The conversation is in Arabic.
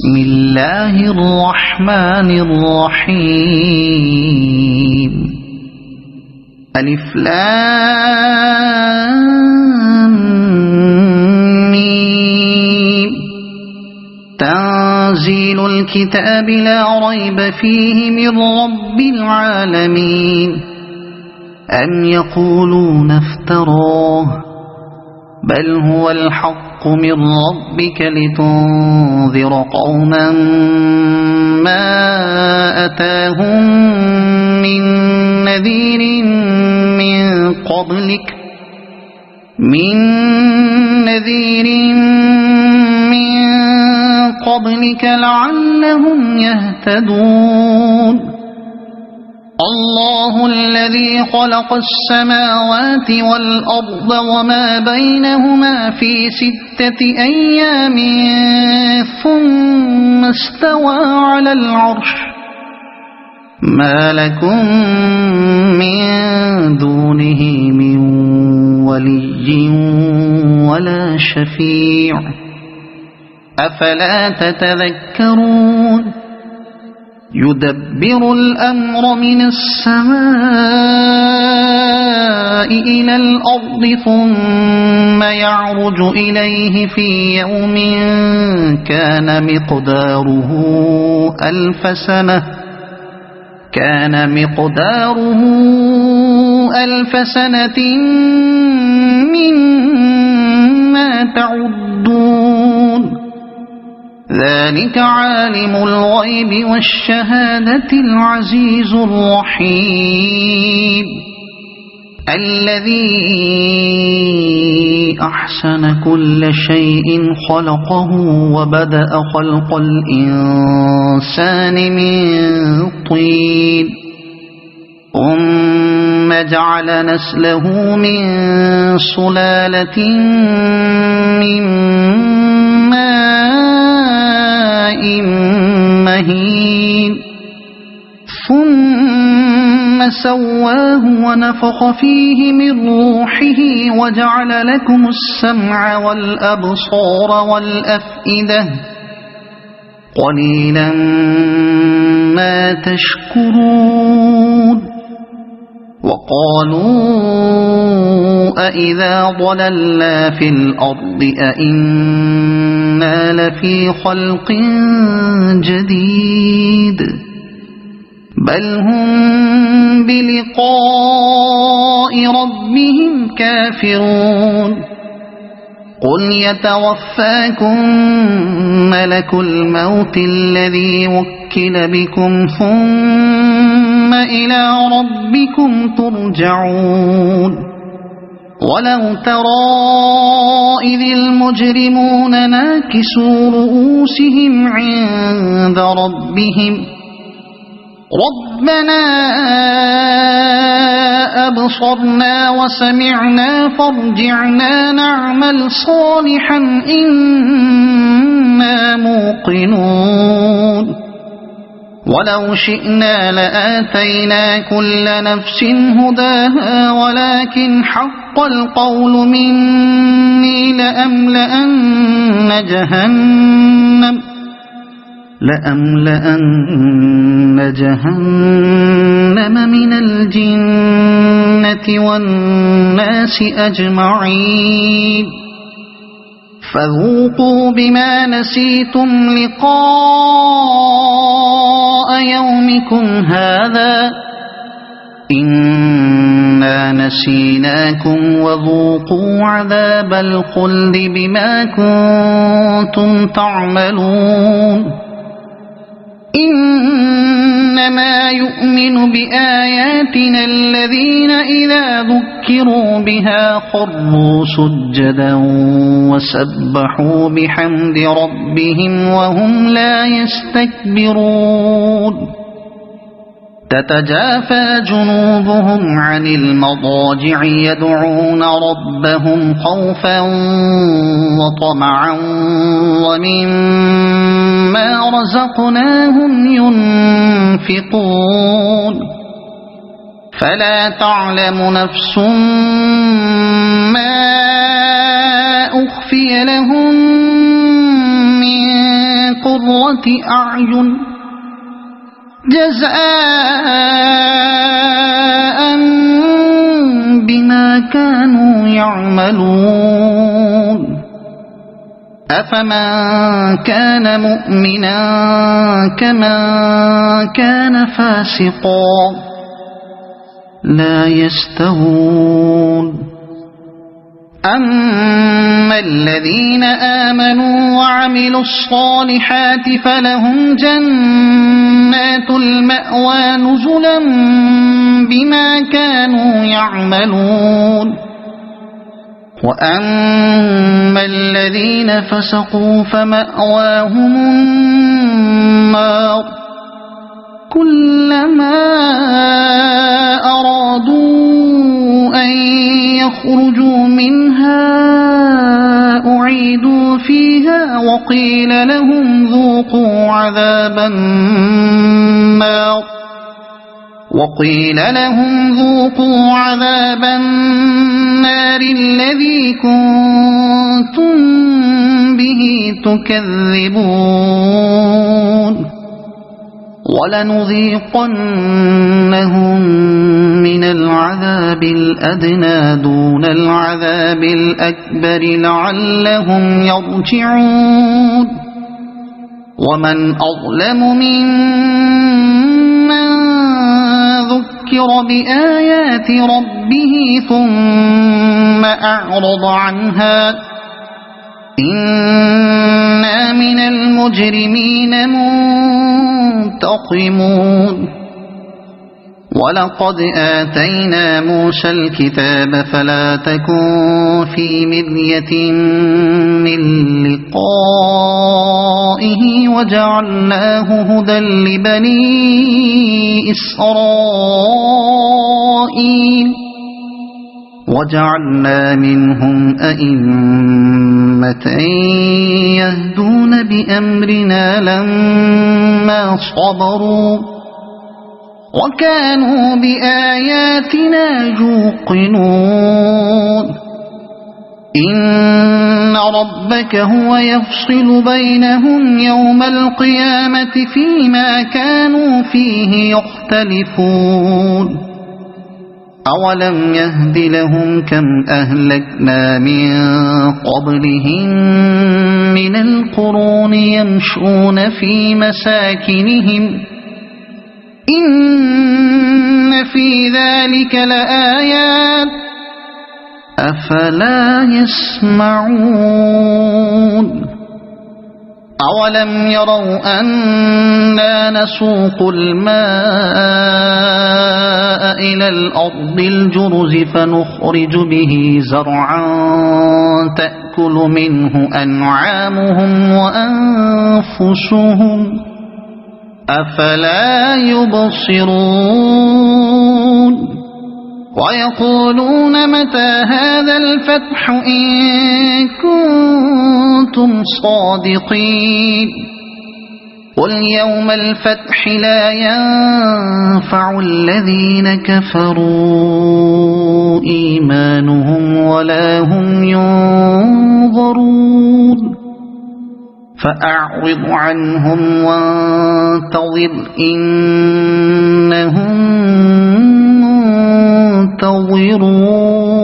بسم الله الرحمن الرحيم ألف لام ميم تنزيل الكتاب لا ريب فيه من رب العالمين أم يقولون افتراه بل هو الحق من ربك لتنذر قوما ما أتاهم من نذير من قبلك لعلهم يهتدون الله الذي خلق السماوات والأرض وما بينهما في 6 أيام ثم استوى على العرش ما لكم من دونه من ولي ولا شفيع أفلا تتذكرون يدبر الأمر من السماء إلى الأرض ثم يعرج إليه في يوم كان مقداره ألف سنة مما تعدون ذلك عالم الغيب والشهادة العزيز الرحيم الذي أحسن كل شيء خلقه وبدأ خلق الإنسان من طين ثم جعل نسله من سلالة من ماء مهين ثم سواه ونفخ فيه من روحه وجعل لكم السمع والأبصار والأفئدة قليلا ما تشكرون وقالوا أإذا ضللنا في الأرض أإنا لفي خلق جديد بل هم بلقاء ربهم كافرون قل يتوفاكم ملك الموت الذي وكل بكم ثم إلى ربكم ترجعون ولو ترى إذ المجرمون ناكسوا رؤوسهم عند ربهم ربنا أبصرنا وسمعنا فارجعنا نعمل صالحا إنا موقنون ولو شئنا لآتينا كل نفس هداها ولكن حق القول مني لأملأن جهنم من الجنة والناس أجمعين فذوقوا بما نسيتم لقاء يومكم هذا إنا نسيناكم وذوقوا عذاب الخلد بما كنتم تعملون إنما يؤمن بآياتنا الذين إذا ذكروا بها خروا سجدا وسبحوا بحمد ربهم وهم لا يستكبرون تتجافى جنوبهم عن المضاجع يدعون ربهم خوفا وطمعا ومما رزقناهم ينفقون فلا تعلم نفس ما أخفي لهم من قرة أعين جزاء بما كانوا يعملون أفمن كان مؤمنا كمن كان فاسقا لا يستوون أما الذين آمنوا وعملوا الصالحات فلهم جنات المأوى نزلا بما كانوا يعملون وأما الذين فسقوا فمأواهم النار كلما أرادوا أن يخرجوا منها أعيدوا فيها وقيل لهم ذوقوا عذاب النار الذي كنتم به تكذبون ولنذيقنهم من العذاب الأدنى دون العذاب الأكبر لعلهم يرجعون ومن أظلم ممن ذكر بآيات ربه ثم أعرض عنها إنا من المجرمين منتقمون ولقد آتينا موسى الكتاب فلا تكن في مرية من لقائه وجعلناه هدى لبني إسرائيل وجعلنا منهم أئمة يهدون بأمرنا لما صبروا وكانوا بآياتنا يوقنون إن ربك هو يفصل بينهم يوم القيامة فيما كانوا فيه يختلفون أولم يهد لهم كم أهلكنا من قبلهم من القرون يمشون في مساكنهم إن في ذلك لآيات أفلا يسمعون أولم يروا أنا نسوق الماء إلى الأرض الجرز فنخرج به زرعا تأكل منه أنعامهم وأنفسهم أفلا يبصرون ويقولون متى هذا الفتح إن كنتم صادقين قل يوم الفتح لا ينفع الذين كفروا إيمانهم ولا هم ينظرون فأعرض عنهم وانتظر إنهم منتظرون